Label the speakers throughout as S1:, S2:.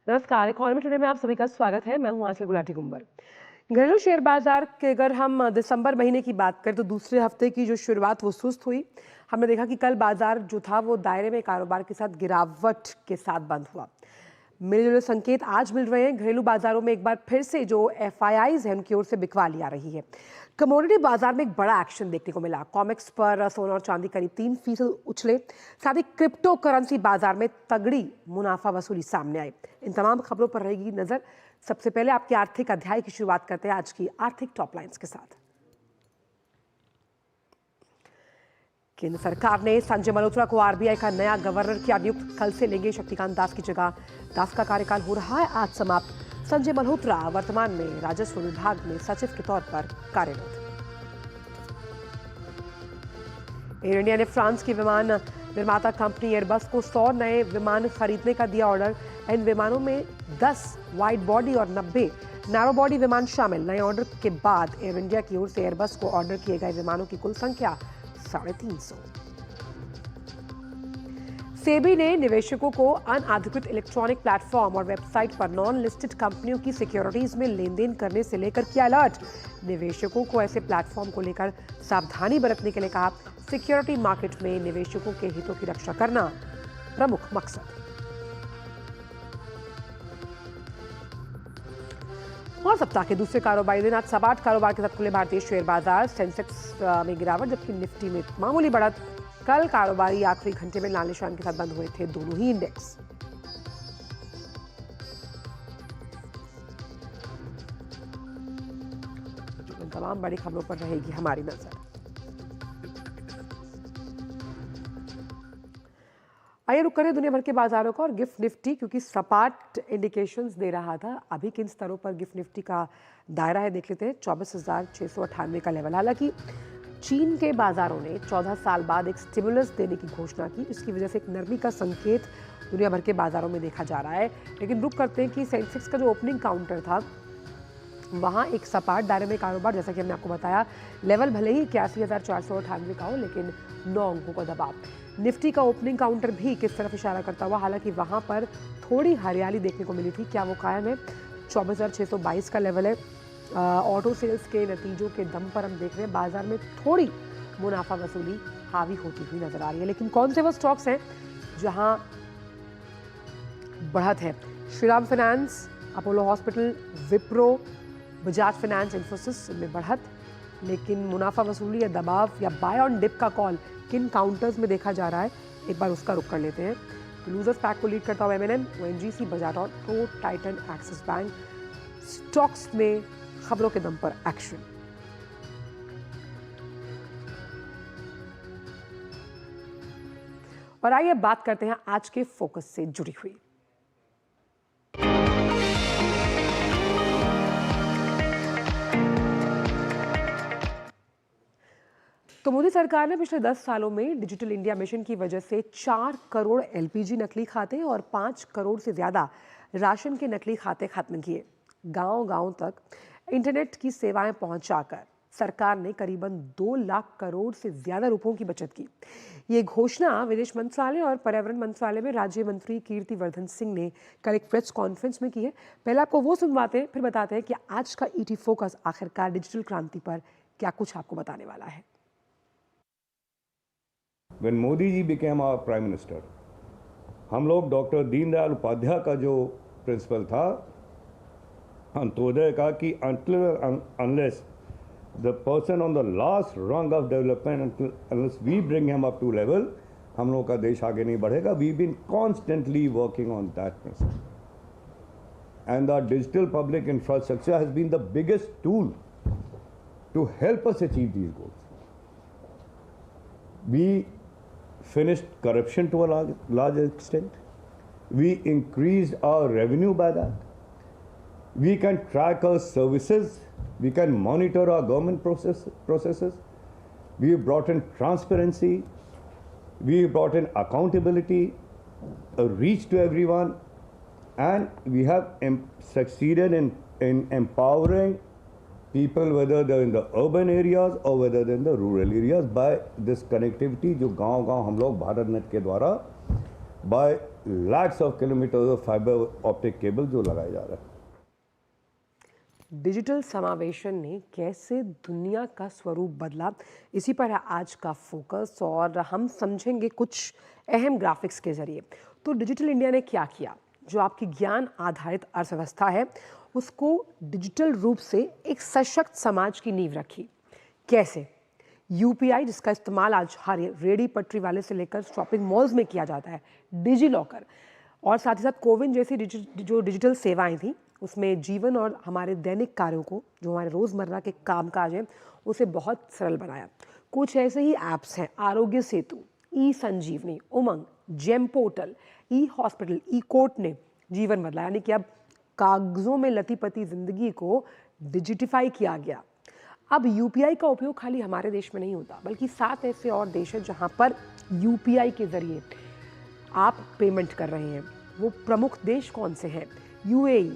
S1: नमस्कार, economy today में आप सभी का स्वागत है। मैं हूं आंचल गुलाटी कुंबर। घरेलू शेयर बाजार के अगर हम दिसंबर महीने की बात करें तो दूसरे हफ्ते की जो शुरुआत वो सुस्त हुई। हमने देखा कि कल बाजार जो था वो दायरे में कारोबार के साथ गिरावट के साथ बंद हुआ। मिले जुले संकेत आज मिल रहे हैं। घरेलू बाजारों में एक बार फिर से जो एफआईआईज है उनकी ओर से बिकवाली आ रही है। कमोडिटी बाजार में एक बड़ा एक्शन देखने को मिला। कॉमेक्स पर सोना और चांदी करीब 3% उछले। साथ ही क्रिप्टो करेंसी बाजार में तगड़ी मुनाफा वसूली सामने आई। इन तमाम खबरों पर रहेगी नजर। सबसे पहले आपके आर्थिक अध्याय की शुरुआत करते हैं आज की आर्थिक टॉप लाइंस के साथ। केंद्र सरकार ने संजय मल्होत्रा को आरबीआई का नया गवर्नर किया नियुक्त। कल से लेंगे शक्तिकांत दास की जगह। दास का कार्यकाल हो रहा है आज समाप्त। संजय मल्होत्रा वर्तमान में राजस्व विभाग में सचिव के तौर पर कार्यरत। एयर इंडिया ने फ्रांस की विमान निर्माता कंपनी एयरबस को 100 नए विमान खरीदने का दिया ऑर्डर। इन विमानों में 10 वाइड बॉडी और 90 नैरो बॉडी विमान शामिल। नए ऑर्डर के बाद एयर इंडिया की ओर से एयरबस को ऑर्डर किए गए विमानों की कुल संख्या 350। सेबी ने निवेशकों को अनअधिकृत इलेक्ट्रॉनिक प्लेटफॉर्म और वेबसाइट पर नॉन लिस्टेड कंपनियों की सिक्योरिटीज में लेन देन करने से लेकर किया अलर्ट। निवेशकों को ऐसे प्लेटफॉर्म को लेकर सावधानी बरतने के लिए कहा। सिक्योरिटी मार्केट में निवेशकों के हितों की रक्षा करना प्रमुख मकसद। और सप्ताह के दूसरे कारोबारी दिन आज सपाट कारोबार के साथ खुले भारतीय शेयर बाजार। सेंसेक्स में गिरावट जबकि निफ्टी में मामूली बढ़त। कल कारोबारी आखिरी घंटे में लाल निशान के साथ बंद हुए थे दोनों ही इंडेक्स। तमाम बड़ी खबरों पर रहेगी हमारी नजर। आइए रुक करें दुनिया भर के बाजारों का और गिफ्ट निफ्टी, क्योंकि सपाट इंडिकेशंस दे रहा था। अभी किन स्तरों पर गिफ्ट निफ्टी का दायरा है देख लेते हैं। 24,698 का लेवल। हालांकि चीन के बाजारों ने 14 साल बाद एक स्टिमुलस देने की घोषणा की। इसकी वजह से एक नरमी का संकेत दुनिया भर के बाजारों में देखा जा रहा है। लेकिन रुक करते हैं कि सेंसेक्स का जो ओपनिंग काउंटर था वहाँ एक सपाट दायरे में कारोबार, जैसा कि हमने आपको बताया। लेवल भले ही 81,498 का हो, लेकिन 9 अंकों का दबाव। निफ्टी का ओपनिंग काउंटर भी किस तरफ इशारा करता हुआ, हालांकि वहाँ पर थोड़ी हरियाली देखने को मिली थी। क्या वो कायम है? 24,622 का लेवल है। ऑटो सेल्स के नतीजों के दम पर हम देख रहे हैं बाजार में थोड़ी मुनाफा वसूली हावी होती हुई नजर आ रही है। लेकिन कौन से वो स्टॉक्स हैं जहां बढ़त है? Shriram finance, Apollo hospital, Wipro, Bajaj finance, Infosys में बढ़त। लेकिन मुनाफा वसूली या दबाव या बाय ऑन डिप का कॉल किन काउंटर्स में देखा जा रहा है, एक बार उसका रुख कर लेते हैं। लूजर्स पैक को लीड करता हुआ एमएनएम, ONGC, Bajaj Auto, Titan, Axis Bank. Stocks में खबरों के दम पर एक्शन। और आइए बात करते हैं आज के फोकस से जुड़ी हुई। तो मोदी सरकार ने पिछले 10 सालों में डिजिटल इंडिया मिशन की वजह से 4 करोड़ एलपीजी नकली खाते और 5 करोड़ से ज्यादा राशन के नकली खाते खत्म किए। गांव-गांव तक इंटरनेट की सेवाएं पहुंचाकर सरकार ने करीबन 2 लाख करोड़ से ज्यादा रुपयों की बचत की। ये घोषणा विदेश मंत्रालय और पर्यावरण मंत्रालय में राज्य मंत्री कीर्तिवर्धन सिंह ने कल एक प्रेस कॉन्फ्रेंस में की है। पहले आपको वो सुनवाते हैं, फिर बताते हैं कि आज का ईटी फोकस आखिरकार डिजिटल क्रांति पर क्या कुछ आपको बताने वाला है।
S2: When Modi ji became our Prime Minister, हम लोग डॉक्टर दीनदयाल उपाध्याय का जो प्रिंसिपल था अंत्योदय का कि unless the person on the last rung of development, unless we bring him up to level, हम लोग का देश आगे नहीं बढ़ेगा. We've been constantly working on that principle. And the digital public infrastructure has been the biggest tool to help us achieve these goals. We finished corruption to a large extent. We increased our revenue by that. We can track our services. We can monitor our government processes. We brought in transparency. We brought in accountability, a reach to everyone, and we have succeeded in empowering people, whether they're in the urban areas or whether they're in the rural areas, by this connectivity जो गांव-गांव हम लोग Bharat net के द्वारा by lakhs of kilometers of fiber optic cable जो लगाया जा रहा है।
S1: डिजिटल समावेशन ने कैसे दुनिया का स्वरूप बदला, इसी पर है आज का फोकस और हम समझेंगे कुछ अहम ग्राफिक्स के जरिए। तो डिजिटल इंडिया ने क्या किया? जो आपकी ज्ञान आधारित अर्थव्यवस्था है उसको डिजिटल रूप से एक सशक्त समाज की नींव रखी। कैसे? यूपीआई, जिसका इस्तेमाल आज हर रेडी पटरी वाले से लेकर शॉपिंग मॉल्स में किया जाता है, डिजी लॉकर और साथ ही साथ कोविन जैसी जो डिजिटल सेवाएं थी, उसमें जीवन और हमारे दैनिक कार्यों को, जो हमारे रोज़मर्रा के कामकाज हैं, उसे बहुत सरल बनाया। कुछ ऐसे ही ऐप्स हैं, आरोग्य सेतु, ई संजीवनी, उमंग, जेम पोर्टल, ई हॉस्पिटल, ई कोर्ट ने जीवन बदला। यानी कि अब कागजों में लती पती जिंदगी को डिजिटिफाई किया गया। अब यूपीआई का उपयोग खाली हमारे देश में नहीं होता, बल्कि 7 ऐसे और देश हैं जहां पर यूपीआई के जरिए आप पेमेंट कर रहे हैं। वो प्रमुख देश कौन से हैं? UAE,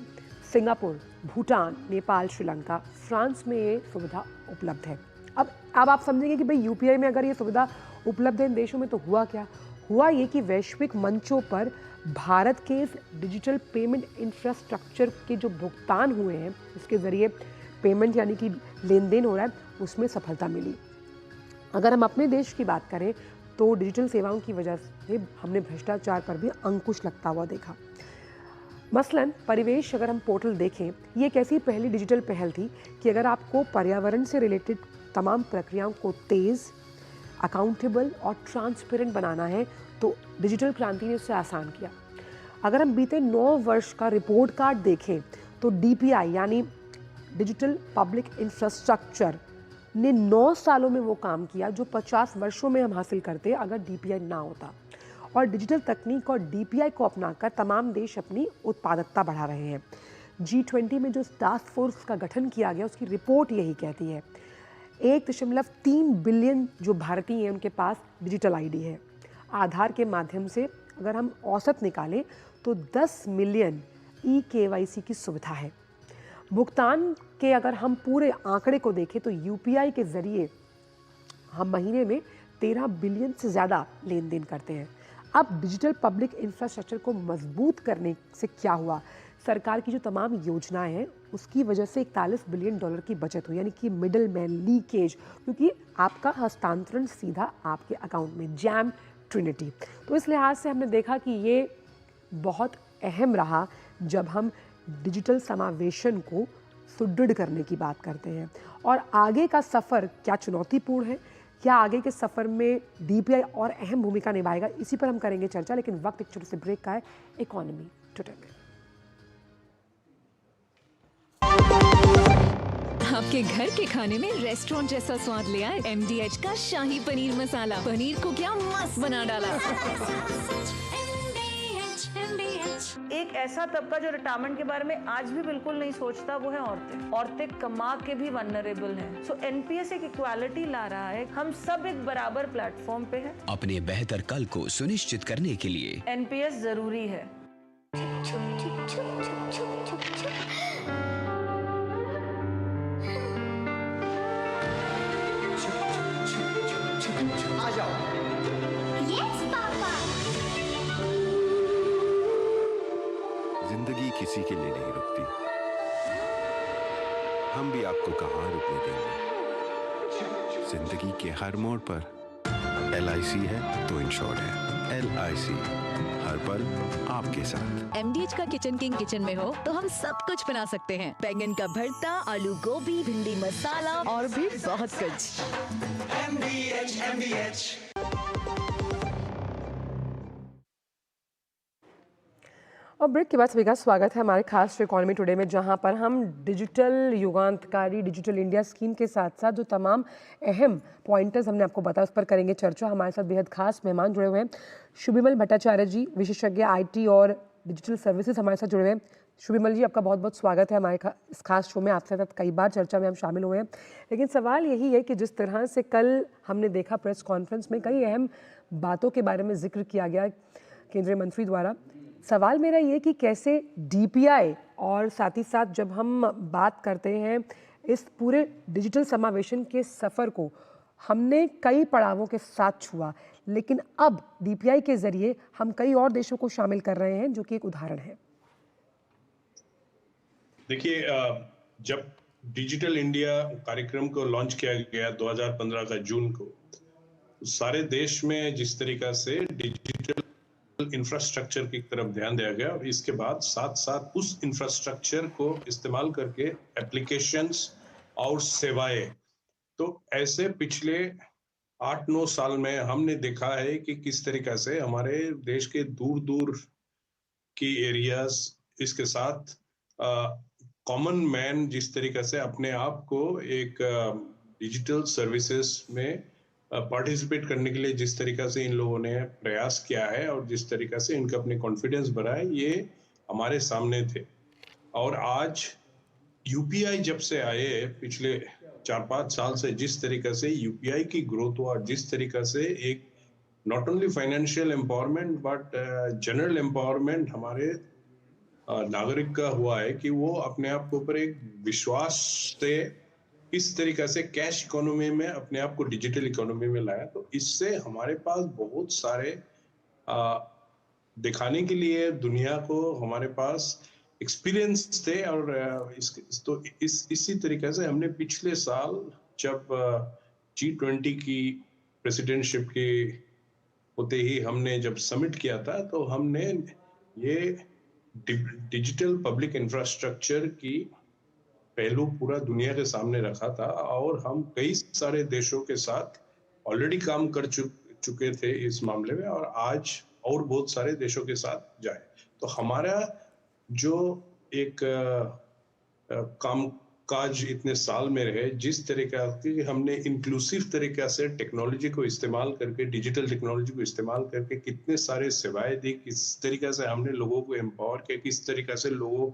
S1: Singapore, Bhutan, Nepal, Sri Lanka, France में ये सुविधा उपलब्ध है। अब आप समझेंगे कि भाई यूपीआई में अगर ये सुविधा उपलब्ध है इन देशों में, तो हुआ क्या? हुआ ये कि वैश्विक मंचों पर भारत के इस डिजिटल पेमेंट इंफ्रास्ट्रक्चर के जो भुगतान हुए हैं, इसके ज़रिए पेमेंट यानी कि लेन देन हो रहा है, उसमें सफलता मिली। अगर हम अपने देश की बात करें तो डिजिटल सेवाओं की वजह से हमने भ्रष्टाचार पर भी अंकुश लगता हुआ देखा। मसलन परिवेश, अगर हम पोर्टल देखें, ये एक ऐसी पहली डिजिटल पहल थी कि अगर आपको पर्यावरण से रिलेटेड तमाम प्रक्रियाओं को तेज़, अकाउंटेबल और ट्रांसपेरेंट बनाना है तो डिजिटल क्रांति ने उसे आसान किया। अगर हम बीते 9 वर्ष का रिपोर्ट कार्ड देखें तो डीपीआई यानी डिजिटल पब्लिक इंफ्रास्ट्रक्चर ने 9 सालों में वो काम किया जो 50 वर्षों में हम हासिल करते अगर डीपीआई ना होता। और डिजिटल तकनीक और डीपीआई को अपनाकर तमाम देश अपनी उत्पादकता बढ़ा रहे हैं। G20 में जो टास्क फोर्स का गठन किया गया, उसकी रिपोर्ट यही कहती है 1.3 बिलियन जो भारतीय हैं उनके पास डिजिटल आईडी है। आधार के माध्यम से अगर हम औसत निकालें तो 10 मिलियन ई-केवाईसी की सुविधा है। भुगतान के अगर हम पूरे आंकड़े को देखें तो यूपीआई के जरिए हम महीने में 13 बिलियन से ज़्यादा लेन देन करते हैं। अब डिजिटल पब्लिक इंफ्रास्ट्रक्चर को मजबूत करने से क्या हुआ? सरकार की जो तमाम योजनाएं हैं उसकी वजह से $41 बिलियन की बचत हुई, यानी कि मिडल मैन लीकेज, क्योंकि आपका हस्तांतरण सीधा आपके अकाउंट में, जैम ट्रिनिटी। तो इस लिहाज से हमने देखा कि ये बहुत अहम रहा जब हम डिजिटल समावेशन को सुदृढ़ करने की बात करते हैं। और आगे का सफ़र क्या चुनौतीपूर्ण है, क्या आगे के सफ़र में डीपीआई और अहम भूमिका निभाएगा, इसी पर हम करेंगे चर्चा। लेकिन वक्त एक छोटे से ब्रेक का है इकोनॉमी टुडे में।
S3: आपके घर के खाने में रेस्टोरेंट जैसा स्वाद ले आए MDH का शाही पनीर मसाला। पनीर को क्या मस्त बना डाला।
S4: एक ऐसा तबका जो रिटायरमेंट के बारे में आज भी बिल्कुल नहीं सोचता, वो है औरतें। औरतें कमा के भी वनरेबल हैं। सो एनपीएस एक इक्वालिटी ला रहा है, हम सब एक बराबर प्लेटफॉर्म पे हैं।
S5: अपने बेहतर कल को सुनिश्चित करने के लिए
S4: एनपीएस जरूरी है।
S6: जिंदगी किसी के लिए नहीं रुकती, हम भी आपको कहाँ रुकने देंगे। जिंदगी के हर मोड़ पर LIC है तो इंश्योर्ड है। LIC हर पल आपके साथ।
S3: MDH का किचन किंग किचन में हो तो हम सब कुछ बना सकते हैं। बैंगन का भरता, आलू गोभी, भिंडी मसाला और भी बहुत कुछ।
S5: MDH।
S1: और ब्रेक के बाद सभी का स्वागत है हमारे खास शो इकोनॉमी टुडे में, जहां पर हम डिजिटल युगांतकारी डिजिटल इंडिया स्कीम के साथ साथ जो तमाम अहम पॉइंटर्स हमने आपको बताया उस पर करेंगे चर्चा। हमारे साथ बेहद खास मेहमान जुड़े हुए हैं। शुभिमल भट्टाचार्य जी, विशेषज्ञ IT और डिजिटल सर्विसेज, हमारे साथ जुड़े हुए हैं। शुभिमल जी, आपका बहुत बहुत स्वागत है हमारे इस खास शो में। आपके साथ कई बार चर्चा में हम शामिल हुए हैं, लेकिन सवाल यही है कि जिस तरह से कल हमने देखा प्रेस कॉन्फ्रेंस में कई अहम बातों के बारे में जिक्र किया गया केंद्रीय मंत्री द्वारा, सवाल मेरा ये कि कैसे डीपीआई और साथ ही साथ जब हम बात करते हैं इस पूरे डिजिटल समावेशन के सफ़र को हमने कई पड़ावों के साथ छुआ, लेकिन अब डीपीआई के जरिए हम कई और देशों को शामिल कर रहे हैं, जो कि एक उदाहरण है।
S7: देखिए, जब डिजिटल इंडिया कार्यक्रम को लॉन्च किया गया 2015 का जून को, सारे देश में जिस तरीका से डिजिटल इंफ्रास्ट्रक्चर की तरफ ध्यान दिया गया और इसके बाद साथ साथ उस इंफ्रास्ट्रक्चर को इस्तेमाल करके एप्लीकेशंस और सेवाएं, तो ऐसे पिछले 8-9 साल में हमने देखा है कि किस तरीका से हमारे देश के दूर दूर की एरियाज, इसके साथ कॉमन मैन जिस तरीके से अपने आप को एक डिजिटल सर्विसेज में पार्टिसिपेट करने के लिए जिस तरीका से इन लोगों ने प्रयास किया है और जिस तरीका से इनका अपने कॉन्फिडेंस बढ़ा है, ये हमारे सामने थे। और आज यूपीआई जब से आए पिछले 4-5 साल से, जिस तरीका से यूपीआई की ग्रोथ हुआ, जिस तरीका से एक not only financial empowerment but general empowerment हमारे नागरिक का हुआ है कि वो अपने आप के ऊपर एक विश्वास से इस तरीका से कैश इकोनॉमी में अपने आप को डिजिटल इकोनॉमी में लाया, तो इससे हमारे पास बहुत सारे दिखाने के लिए दुनिया को हमारे पास एक्सपीरियंस थे। और इसी तरीके से हमने पिछले साल जब G20 की प्रेसिडेंटशिप की होते ही हमने जब समिट किया था, तो हमने ये डिजिटल पब्लिक इंफ्रास्ट्रक्चर की पहलू पूरा दुनिया के सामने रखा था और हम कई सारे देशों के साथ ऑलरेडी काम कर चुके थे इस मामले में और आज और बहुत सारे देशों के साथ जाए। तो हमारा जो एक कामकाज इतने साल में रहे, जिस तरीके की हमने इंक्लूसिव तरीके से टेक्नोलॉजी को इस्तेमाल करके, डिजिटल टेक्नोलॉजी को इस्तेमाल करके कितने सारे सेवाएं दी, किस तरीके से हमने लोगों को एम्पावर किया, किस तरीके से लोगों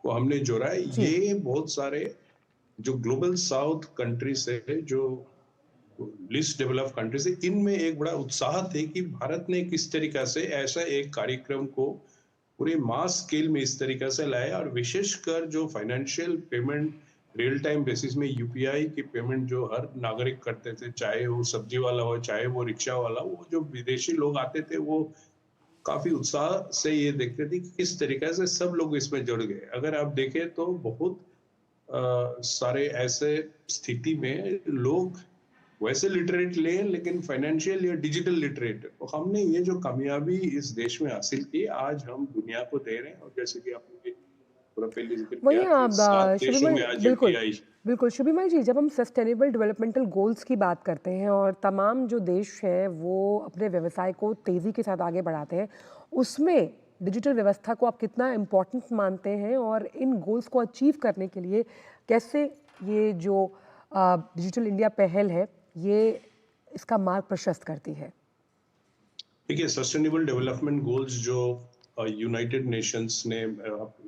S7: को हमने जोड़ा है, ये बहुत सारे जो ग्लोबल साउथ कंट्री से, जो लिस्ट डेवलप कंट्री से, इनमें एक बड़ा उत्साह थे कि भारत ने किस तरीका से ऐसा एक कार्यक्रम को पूरे मास स्केल में इस तरीका से लाया और विशेषकर जो financial payment real time basis में यूपीआई की पेमेंट जो हर नागरिक करते थे, चाहे वो सब्जी वाला हो, चाहे वो रिक्शा वाला, वो जो विदेशी लोग आते थे वो काफी उत्साह से ये देखते थे कि किस तरीके से सब लोग इसमें जुड़ गए। अगर आप देखें तो बहुत सारे ऐसे स्थिति में लोग वैसे लिटरेट ले, लेकिन फाइनेंशियल या डिजिटल लिटरेट, तो हमने ये जो कामयाबी इस देश में हासिल की, आज हम दुनिया को दे रहे हैं। और जैसे कि आपने पूरा पहले जिक्र किया कि 7 देशों में आज यूपीआई।
S1: बिल्कुल शुभिमल जी, जब हम सस्टेनेबल डेवलपमेंटल गोल्स की बात करते हैं और तमाम जो देश हैं वो अपने व्यवसाय को तेज़ी के साथ आगे बढ़ाते हैं, उसमें डिजिटल व्यवस्था को आप कितना इम्पोर्टेंट मानते हैं और इन गोल्स को अचीव करने के लिए कैसे ये जो डिजिटल इंडिया पहल है ये इसका मार्ग प्रशस्त करती है?
S7: देखिए, सस्टेनेबल डेवलपमेंट गोल्स जो यूनाइटेड नेशंस ने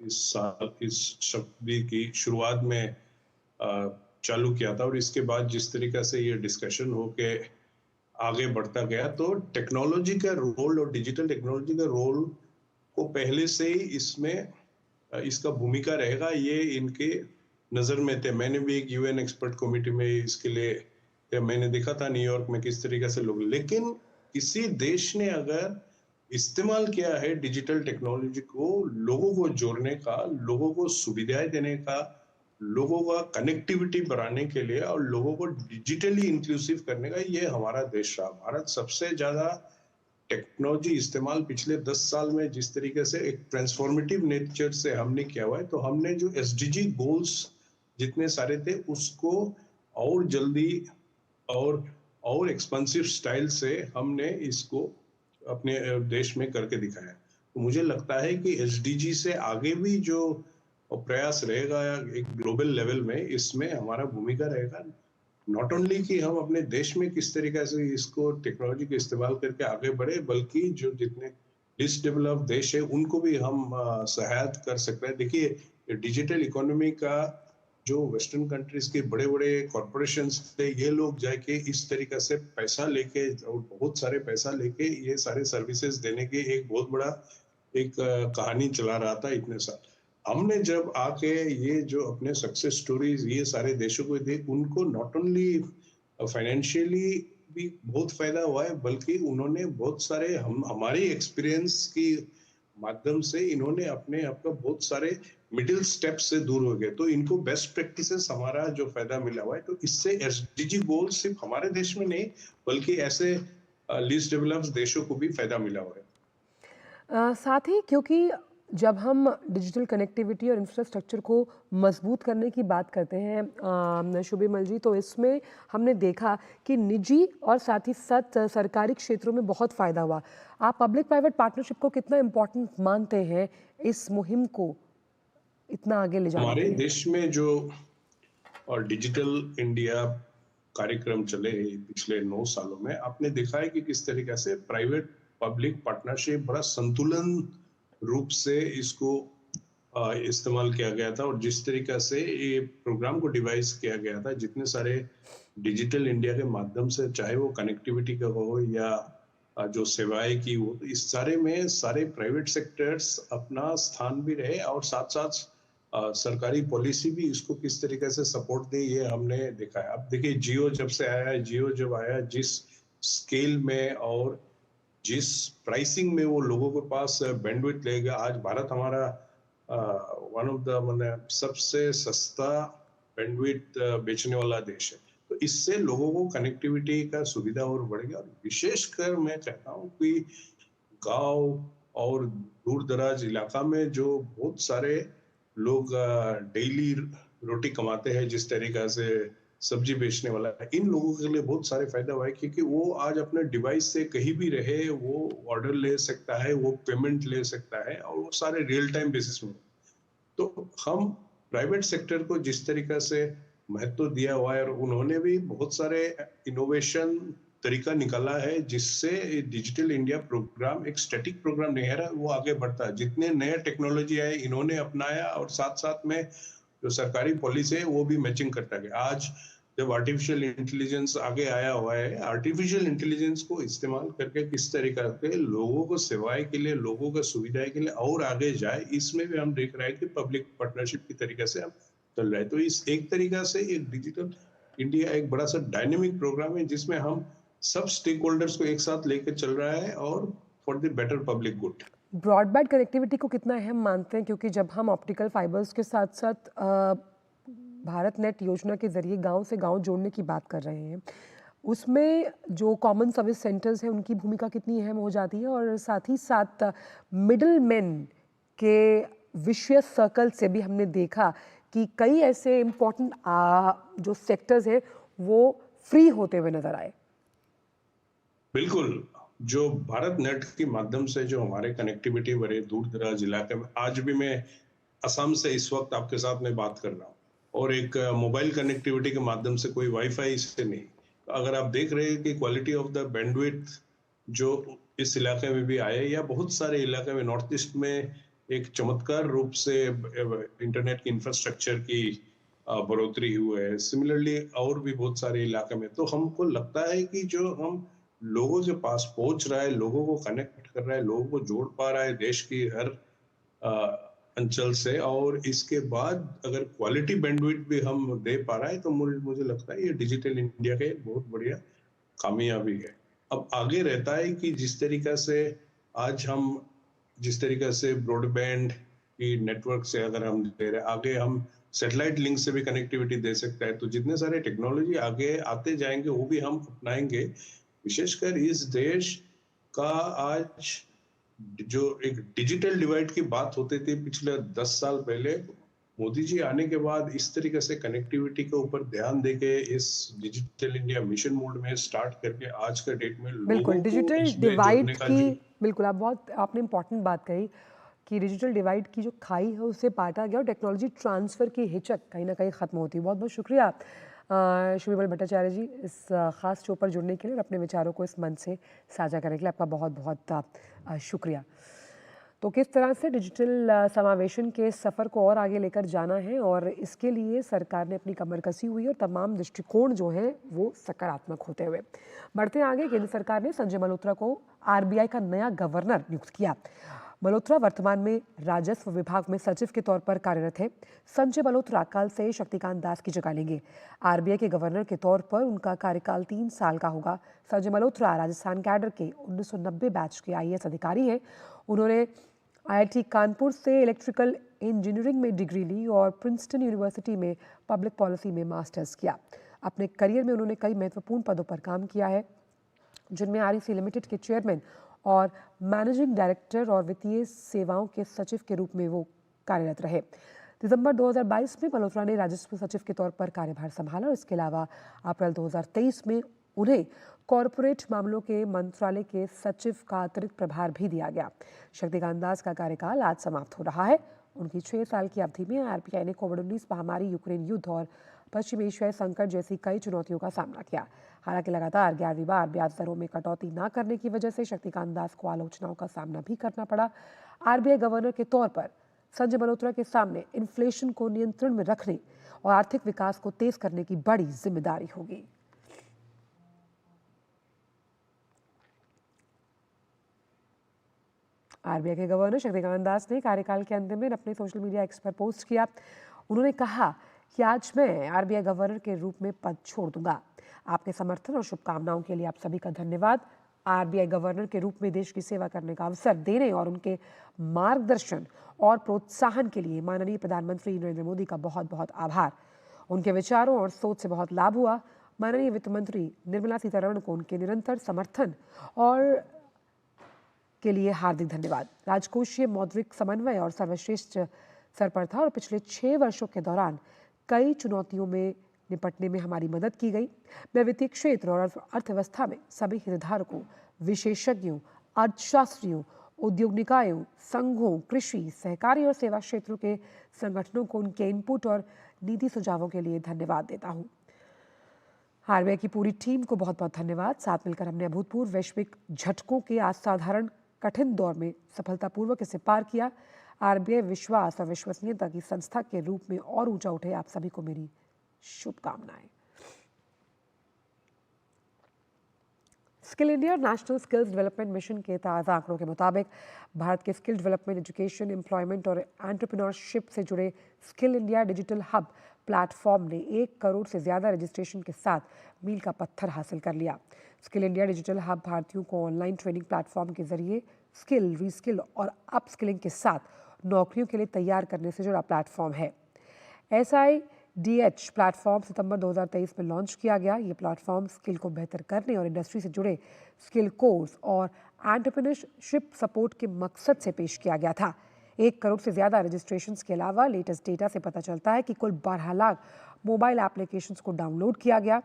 S7: इस साल इस शताब्दी की शुरुआत में चालू किया था और इसके बाद जिस तरीके से ये डिस्कशन होके आगे बढ़ता गया, तो टेक्नोलॉजी का रोल और डिजिटल टेक्नोलॉजी का रोल को पहले से ही इसमें इसका भूमिका रहेगा, ये इनके नज़र में थे। मैंने भी एक यूएन एक्सपर्ट कमेटी में इसके लिए मैंने देखा था न्यूयॉर्क में किस तरीके से लोग, लेकिन किसी देश ने अगर इस्तेमाल किया है डिजिटल टेक्नोलॉजी को लोगों को जोड़ने का, लोगों को सुविधाएं देने का, लोगों का कनेक्टिविटी बढ़ाने के लिए और लोगों को डिजिटली इंक्लूसिव करने का, ये हमारा देश रहा। भारत सबसे ज्यादा टेक्नोलॉजी इस्तेमाल पिछले 10 साल में जिस तरीके से एक ट्रांसफॉर्मेटिव नेचर से हमने किया हुआ है, तो हमने जो एसडीजी गोल्स जितने सारे थे उसको और जल्दी और एक्सपेंसिव स्टाइल से हमने इसको अपने देश में करके दिखाया। तो मुझे लगता है कि एसडीजी से आगे भी जो प्रयास रहेगा एक ग्लोबल लेवल में, इसमें हमारा भूमिका रहेगा। नॉट ओनली कि हम अपने देश में किस तरीके से इसको टेक्नोलॉजी का इस्तेमाल करके आगे बढ़े, बल्कि जो जितने लिस्ट डेवलप देश है उनको भी हम सहायता कर सकते हैं। देखिए, डिजिटल इकोनॉमी का जो वेस्टर्न कंट्रीज के बड़े बड़े कॉरपोरेशंस थे, ये लोग जाके इस तरीके से पैसा लेके और बहुत सारे पैसा लेके ये सारे सर्विसेज देने के एक बहुत बड़ा एक कहानी चला रहा था इतने साल। हमने जब आके ये जो अपने सक्सेस स्टोरीज ये सारे देशों को दी, उनको नॉट ओनली फाइनेंशियली भी बहुत फायदा हुआ है, बल्कि उन्होंने बहुत सारे हमारे एक्सपीरियंस की माध्यम से इन्होंने अपने आप का बहुत सारे मिडिल स्टेप से दूर हो गए। तो इनको बेस्ट प्रैक्टिसेस हमारा जो फायदा मिला हुआ है, तो इससे एसडीजी गोल सिर्फ हमारे देश में नहीं बल्कि ऐसे लीस्ट डेवलप्ड देशों को भी फायदा मिला हुआ है।
S1: साथ ही क्योंकि जब हम डिजिटल कनेक्टिविटी और इंफ्रास्ट्रक्चर को मजबूत करने की बात करते हैं शुभिमल जी, तो इसमें हमने देखा कि निजी और साथ ही साथ सरकारी क्षेत्रों में बहुत फ़ायदा हुआ। आप पब्लिक प्राइवेट पार्टनरशिप को कितना इम्पोर्टेंट मानते हैं इस मुहिम को इतना आगे ले जाने के
S7: हमारे
S1: लिए?
S7: देश में जो और डिजिटल इंडिया कार्यक्रम चले पिछले 9 सालों में, आपने देखा है कि किस तरीके से प्राइवेट पब्लिक पार्टनरशिप बड़ा संतुलन रूप से इसको इस्तेमाल किया गया था। और जिस तरीके से ये प्रोग्राम को डिवाइस किया गया था, जितने सारे डिजिटल इंडिया के माध्यम से, चाहे वो कनेक्टिविटी का हो या जो सेवाएं की हो, तो इस सारे में सारे प्राइवेट सेक्टर्स अपना स्थान भी रहे और साथ साथ सरकारी पॉलिसी भी इसको किस तरीके से सपोर्ट दे, ये हमने देखा है। अब देखिए, जियो जब से आया है, जियो जब आया, जिस स्केल में और जिस प्राइसिंग में वो लोगों के पास बैंडविड्थ ले गया, आज भारत हमारा वन ऑफ द माने सबसे सस्ता बैंडविड्थ बेचने वाला देश है। तो इससे लोगों को कनेक्टिविटी का सुविधा और बढ़ गया। और विशेषकर मैं कहता हूँ कि गांव और दूर दराज इलाका में जो बहुत सारे लोग डेली रोटी कमाते हैं, जिस तरीका से सब्जी बेचने वाला है, इन लोगों के लिए बहुत सारे फायदा हुआ है, क्योंकि वो आज अपने डिवाइस से कहीं भी रहे वो ऑर्डर ले सकता है, वो पेमेंट ले सकता है, और वो सारे रियल टाइम बेसिस में। तो हम प्राइवेट सेक्टर को जिस तरीका से महत्व दिया हुआ है, और उन्होंने भी बहुत सारे इनोवेशन तरीका निकाला है, जिससे डिजिटल इंडिया प्रोग्राम एक स्टैटिक प्रोग्राम नहीं है, वो आगे बढ़ता है। जितने नए टेक्नोलॉजी आए इन्होंने अपनाया, और साथ साथ में जो सरकारी पॉलिसी है वो भी मैचिंग करता गया। आज जब आर्टिफिशियल इंटेलिजेंस आगे आया हुआ है, आर्टिफिशियल इंटेलिजेंस को इस्तेमाल करके किस तरीके से लोगों को सेवाएं के लिए, लोगों को सुविधाएं के लिए और आगे जाए, इसमें भी हम देख रहे हैं कि पब्लिक पार्टनरशिप की तरीके से हम चल रहे हैं। तो इस एक तरीका से एक डिजिटल इंडिया एक बड़ा सा डायनेमिक प्रोग्राम है, जिसमें हम सब स्टेक होल्डर्स को एक साथ लेकर चल रहा है, और for the better public good.
S1: Broadband connectivity को कितना अहम मानते हैं, क्योंकि जब हम ऑप्टिकल फाइबर्स के साथ साथ भारत नेट योजना के जरिए गांव से गांव जोड़ने की बात कर रहे हैं, उसमें जो कॉमन सर्विस सेंटर्स हैं उनकी भूमिका कितनी अहम हो जाती है, और साथ ही साथ मिडल मैन के विशियस सर्कल से भी हमने देखा कि कई ऐसे इम्पोर्टेंट जो सेक्टर्स हैं वो फ्री होते हुए नजर आए।
S7: बिल्कुल, जो भारत नेट के माध्यम से जो हमारे कनेक्टिविटी बड़े दूर दराज इलाके में, आज भी मैं असम से इस वक्त आपके साथ में बात कर रहा हूँ, और एक मोबाइल कनेक्टिविटी के माध्यम से, कोई वाईफाई से नहीं। अगर आप देख रहे हैं कि क्वालिटी ऑफ द बैंडविड्थ जो इस इलाके में भी आए, या बहुत सारे इलाके में नॉर्थ ईस्ट में एक चमत्कार रूप से इंटरनेट की इंफ्रास्ट्रक्चर की बढ़ोतरी हुई है, सिमिलरली और भी बहुत सारे इलाके में। तो हमको लगता है कि जो हम लोगों के पास पहुंच रहा है, लोगों को कनेक्ट कर रहा है, लोगों को जोड़ पा रहा है देश की हर अंचल से, और इसके बाद अगर क्वालिटी बैंडविड्थ भी हम दे पा रहा है, तो मुझे लगता है ये डिजिटल इंडिया का एक बहुत बढ़िया कामयाबी है। अब आगे रहता है कि जिस तरीका से आज हम जिस तरीका से ब्रॉडबैंड की नेटवर्क से अगर हम दे रहे, आगे हम सैटेलाइट लिंक से भी कनेक्टिविटी दे सकता है। तो जितने सारे टेक्नोलॉजी आगे आते जाएंगे वो भी हम अपनाएंगे। विशेषकर इस देश का आज जो एक डिजिटल डिवाइड की बात होती थी पिछले 10 साल पहले, मोदी जी आने के बाद इस तरीके से कनेक्टिविटी के ऊपर ध्यान देके इस डिजिटल इंडिया मिशन मोड में स्टार्ट करके आज का डेट में
S1: बिल्कुल
S7: लोगों
S1: डिजिटल
S7: को इसमें
S1: डिवाइड
S7: जोड़ने का
S1: की, बिल्कुल आपने इम्पॉर्टेंट बात कही कि डिजिटल डिवाइड की जो खाई है उससे पाटा गया और टेक्नोलॉजी ट्रांसफ़र की हिचक कहीं ना कहीं ख़त्म होती है। बहुत बहुत शुक्रिया शुभिमल भट्टाचार्य जी इस ख़ास शो पर जुड़ने के लिए और अपने विचारों को इस मंच से साझा करने के लिए आपका बहुत बहुत शुक्रिया। तो किस तरह से डिजिटल समावेशन के सफ़र को और आगे लेकर जाना है, और इसके लिए सरकार ने अपनी कमर कसी हुई और तमाम दृष्टिकोण जो हैं वो सकारात्मक होते हुए बढ़ते आगे। केंद्र सरकार ने संजय मल्होत्रा को आरबीआई का नया गवर्नर नियुक्त किया। मल्होत्रा वर्तमान में राजस्व विभाग में सचिव के तौर पर कार्यरत है। संजय मल्होत्रा कल से शक्तिकांत दास की जगह लेंगे। आरबीआई के गवर्नर के तौर पर उनका कार्यकाल 3 साल का होगा। संजय मल्होत्रा राजस्थान कैडर के 1990 बैच के आईएएस अधिकारी हैं। उन्होंने आईआईटी कानपुर से इलेक्ट्रिकल इंजीनियरिंग में डिग्री ली और प्रिंसटन यूनिवर्सिटी में पब्लिक पॉलिसी में मास्टर्स किया। अपने करियर में उन्होंने कई महत्वपूर्ण पदों पर काम किया है, जिनमें आरईसी लिमिटेड के चेयरमैन और मैनेजिंग डायरेक्टर और वित्तीय सेवाओं के सचिव के रूप में वो कार्यरत रहे। दिसंबर 2022 में मल्होत्रा ने राजस्व सचिव के तौर पर कार्यभार संभाला और इसके अलावा अप्रैल 2023 में उन्हें कॉरपोरेट मामलों के मंत्रालय के सचिव का अतिरिक्त प्रभार भी दिया गया। शक्तिकांत दास का कार्यकाल आज समाप्त हो रहा है। उनकी 6 साल की अवधि में आरबीआई ने कोविड-19 महामारी, यूक्रेन युद्ध और पश्चिम एशियाई संकट जैसी कई चुनौतियों का सामना किया। हालांकि लगातार 11वीं बार ब्याज दरों में कटौती न करने की वजह से शक्तिकांत दास को आलोचनाओं का सामना भी करना पड़ा। आरबीआई गवर्नर के तौर पर संजय मल्होत्रा के सामने इन्फ्लेशन को नियंत्रण में रखने और आर्थिक विकास को तेज करने की बड़ी जिम्मेदारी होगी। आरबीआई के गवर्नर शक्तिकांत दास ने कार्यकाल के अंतिम दिन अपने सोशल मीडिया एक्स पर पोस्ट किया। उन्होंने कहा कि आज मैं आरबीआई गवर्नर के रूप में पद छोड़ दूंगा। आपके समर्थन और शुभकामनाओं के लिए आप सभी का धन्यवाद। आरबीआई गवर्नर के रूप में देश की सेवा करने का अवसर देने और उनके मार्गदर्शन और प्रोत्साहन के लिए माननीय प्रधानमंत्री नरेंद्र मोदी का बहुत बहुत आभार। उनके विचारों और सोच से बहुत लाभ हुआ। माननीय वित्त मंत्री निर्मला सीतारमण को उनके निरंतर समर्थन और के लिए हार्दिक धन्यवाद। राजकोषीय मौद्रिक समन्वय और सर्वश्रेष्ठ स्तर पर था और पिछले 6 वर्षों के दौरान कई चुनौतियों में निपटने में हमारी मदद की गई। मैं वित्तीय क्षेत्र और अर्थव्यवस्था में सभी हितधारकों, विशेषज्ञों, अर्थशास्त्रियों, उद्योग निकायों, संघों, कृषि, सहकारी और सेवा क्षेत्रों के संगठनों को उनके इनपुट और नीति सुझावों के लिए धन्यवाद देता हूँ। आरबीआई की पूरी टीम को बहुत बहुत धन्यवाद। साथ मिलकर हमने अभूतपूर्व वैश्विक झटकों के असाधारण कठिन दौर में सफलतापूर्वक इसे पार किया। आरबीआई विश्वास और विश्वसनीयता की संस्था के रूप में और ऊंचा उठे। आप सभी को मेरी शुभकामनाएं। Skill India national skills development mission के ताज़ा आंकड़ों के मुताबिक भारत के स्किल डेवलपमेंट, एजुकेशन, एम्प्लॉयमेंट और एंटरप्रेन्योरशिप से जुड़े skill India digital hub platform ने 1 करोड़ से ज़्यादा रजिस्ट्रेशन के साथ मील का पत्थर हासिल कर लिया। स्किल इंडिया डिजिटल हब भारतीयों को ऑनलाइन ट्रेनिंग प्लेटफॉर्म के जरिए स्किल, रीस्किल और अपस्किलिंग के साथ नौकरियों के लिए तैयार करने से जुड़ा प्लेटफॉर्म है। SIDH प्लेटफॉर्म सितंबर 2023 में लॉन्च किया गया। ये प्लेटफॉर्म स्किल को बेहतर करने और इंडस्ट्री से जुड़े स्किल कोर्स और एंटरप्रेन्योरशिप सपोर्ट के मकसद से पेश किया गया था। 1 करोड़ से ज़्यादा रजिस्ट्रेशंस के अलावा लेटेस्ट डेटा से पता चलता है कि कुल 12 लाख मोबाइल एप्लीकेशंस को डाउनलोड किया गया।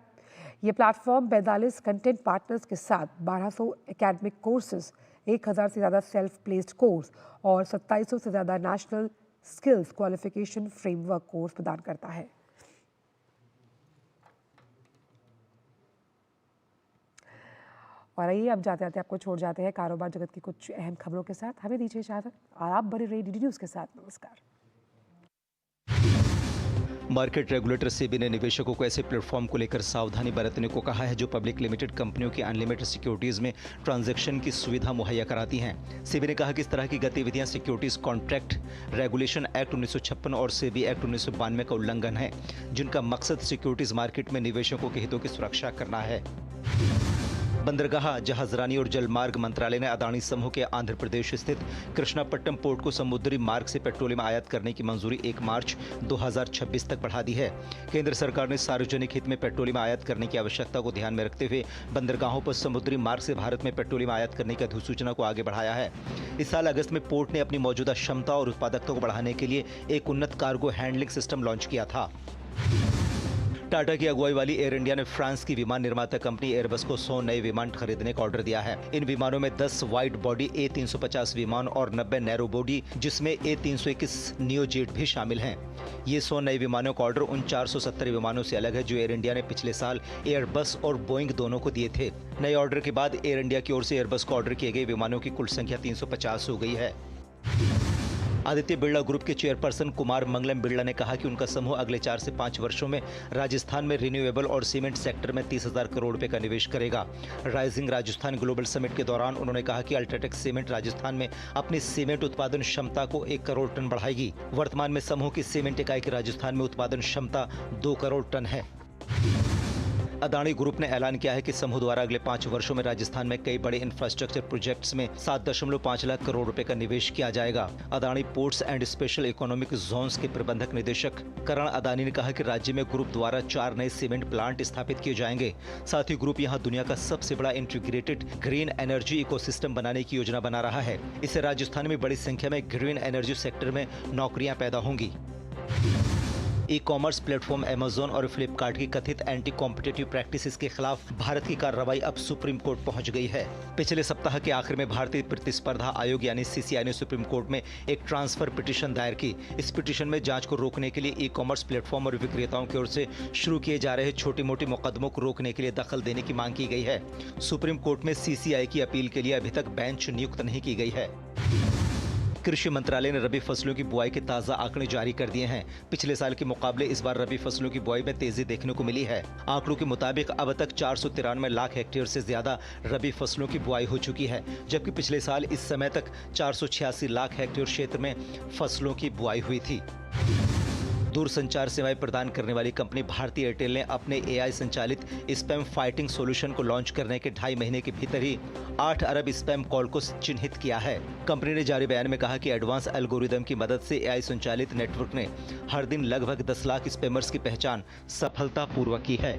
S1: ये प्लेटफॉर्म 42 कंटेंट पार्टनर्स के साथ 1200 एकेडमिक कोर्सेज, 1000 से ज़्यादा सेल्फ प्लेस्ड कोर्स और 2700 से ज़्यादा national skills qualification framework course प्रदान करता है। और आइए अब जाते जाते आपको छोड़ जाते हैं कारोबार जगत की कुछ अहम खबरों के साथ। हमें दीजिए इजाजत और आप बने रहिए डीडी न्यूज़ के साथ। नमस्कार।
S8: मार्केट रेगुलेटर सेबी ने निवेशकों को ऐसे प्लेटफॉर्म को लेकर सावधानी बरतने को कहा है जो पब्लिक लिमिटेड कंपनियों की अनलिमिटेड सिक्योरिटीज में ट्रांजैक्शन की सुविधा मुहैया कराती हैं। सेबी ने कहा कि इस तरह की गतिविधियां सिक्योरिटीज कॉन्ट्रैक्ट रेगुलेशन एक्ट 1956 और सेबी एक्ट 1992 का उल्लंघन है, जिनका मकसद सिक्योरिटीज मार्केट में निवेशकों के हितों की सुरक्षा करना है। बंदरगाह, जहाजरानी और जलमार्ग मंत्रालय ने अदानी समूह के आंध्र प्रदेश स्थित कृष्णापट्टनम पोर्ट को समुद्री मार्ग से पेट्रोलियम आयात करने की मंजूरी 1 मार्च 2026 तक बढ़ा दी है। केंद्र सरकार ने सार्वजनिक हित में पेट्रोलियम आयात करने की आवश्यकता को ध्यान में रखते हुए बंदरगाहों पर समुद्री मार्ग से भारत में पेट्रोलियम आयात करने की अधिसूचना को आगे बढ़ाया है। इस साल अगस्त में पोर्ट ने अपनी मौजूदा क्षमता और उत्पादकता को बढ़ाने के लिए एक उन्नत कार्गो हैंडलिंग सिस्टम लॉन्च किया था। टाटा की अगुवाई वाली एयर इंडिया ने फ्रांस की विमान निर्माता कंपनी एयरबस को 100 नए विमान खरीदने का ऑर्डर दिया है। इन विमानों में 10 वाइड बॉडी A350 विमान और 90 नैरो बॉडी जिसमें A321 नियोजेट भी शामिल हैं। ये 100 नए विमानों का ऑर्डर उन 470 विमानों से अलग है जो एयर इंडिया ने पिछले साल एयरबस और बोइंग दोनों को दिए थे। नए ऑर्डर के बाद एयर इंडिया की ओर से एयरबस को ऑर्डर किए गए विमानों की कुल संख्या 350 हो गई है। आदित्य बिरला ग्रुप के चेयरपर्सन कुमार मंगलम बिरला ने कहा कि उनका समूह अगले 4 से 5 वर्षों में राजस्थान में रिन्यूएबल और सीमेंट सेक्टर में 30,000 करोड़ रुपए का निवेश करेगा। राइजिंग राजस्थान ग्लोबल समिट के दौरान उन्होंने कहा कि अल्ट्राटेक सीमेंट राजस्थान में अपनी सीमेंट उत्पादन क्षमता को 1 करोड़ टन बढ़ाएगी। वर्तमान में समूह की सीमेंट इकाई की राजस्थान में उत्पादन क्षमता 2 करोड़ टन है। अदानी ग्रुप ने ऐलान किया है कि समूह द्वारा अगले 5 वर्षों में राजस्थान में कई बड़े इंफ्रास्ट्रक्चर प्रोजेक्ट्स में 7.5 लाख करोड़ रुपए का निवेश किया जाएगा। Adani ports and special economic zones के प्रबंधक निदेशक करण अदानी ने कहा कि राज्य में ग्रुप द्वारा 4 नए सीमेंट प्लांट स्थापित किए जाएंगे। साथ ही ग्रुप यहां दुनिया का सबसे बड़ा इंटीग्रेटेड ग्रीन एनर्जी इकोसिस्टम बनाने की योजना बना रहा है। इससे राजस्थान में बड़ी संख्या में ग्रीन एनर्जी सेक्टर में नौकरियां पैदा होंगी। ई कॉमर्स प्लेटफॉर्म अमेज़न और फ्लिपकार्ट की कथित एंटी कॉम्पिटिटिव प्रैक्टिसेस के खिलाफ भारत की कार्रवाई अब सुप्रीम कोर्ट पहुंच गई है। पिछले सप्ताह के आखिर में भारतीय प्रतिस्पर्धा आयोग यानी सीसीआई ने सुप्रीम कोर्ट में एक ट्रांसफर पिटीशन दायर की। इस पिटीशन में जांच को रोकने के लिए ई कॉमर्स प्लेटफॉर्म और विक्रेताओं की ओर से शुरू किए जा रहे छोटी मोटी मुकदमों को रोकने के लिए दखल देने की मांग की गई है। सुप्रीम कोर्ट में सीसीआई की अपील के लिए अभी तक बेंच नियुक्त नहीं की गई है। कृषि मंत्रालय ने रबी फसलों की बुआई के ताजा आंकड़े जारी कर दिए हैं। पिछले साल के मुकाबले इस बार रबी फसलों की बुआई में तेजी देखने को मिली है। आंकड़ों के मुताबिक अब तक 493 लाख हेक्टेयर से ज्यादा रबी फसलों की बुआई हो चुकी है, जबकि पिछले साल इस समय तक 486 लाख हेक्टेयर क्षेत्र में फसलों की बुआई हुई थी। दूरसंचार सेवाएं प्रदान करने वाली कंपनी भारती एयरटेल ने अपने एआई संचालित स्पैम फाइटिंग सॉल्यूशन को लॉन्च करने के 2.5 महीने के भीतर ही 8 अरब स्पैम कॉल को चिन्हित किया है। कंपनी ने जारी बयान में कहा कि एडवांस एल्गोरिदम की मदद से एआई संचालित नेटवर्क ने हर दिन लगभग 10 लाख स्पैमर्स की पहचान सफलतापूर्वक की है।